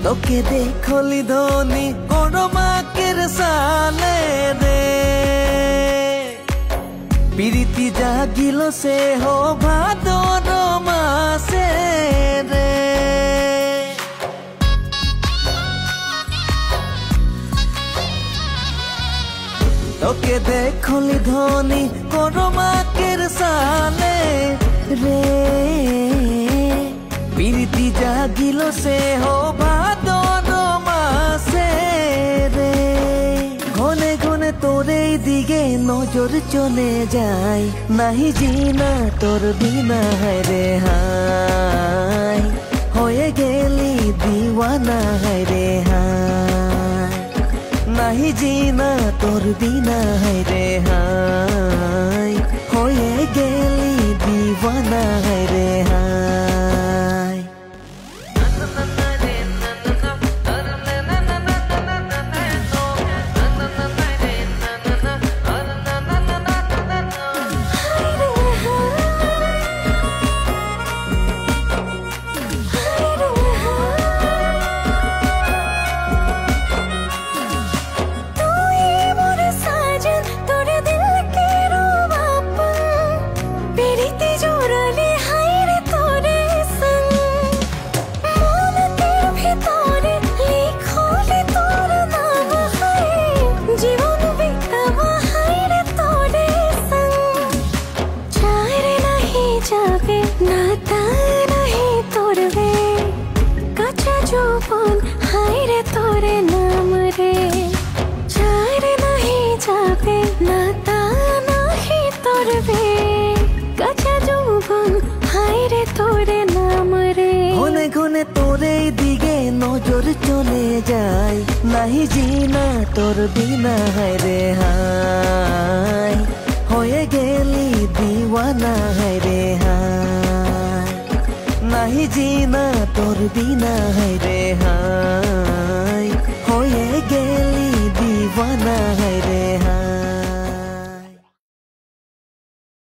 তোকে দেখলি ধনী কোন মাকের সালে রে প্রীতি জাগিল সে হো ভাদর মাসে রে তোকে দেখলি ধনী কোন মাকের সালে রে প্রীতি জাগিল সে হো ভাদর মাসে রে ঘনে ঘনে তোর এই দিকে নজর চলে যায় নাহি জিনা তোর বিনা হায় রে হায় হয়ে গেলি দিওয়ানা হায় রে হায় নাহি জিনা তোর বিনা হায় রে হায় হয়ে গেলি দিওয়ানা হায় রে হায় নজর চলে যায় নাহি জিনা তোর বিনা হায় রে হায় হয়ে গেলি দিওয়ানা হায় রে হায় নাহি জিনা তোর বিনা হায় রে হায় হয়ে গেলি দিওয়ানা হায় রে হায়।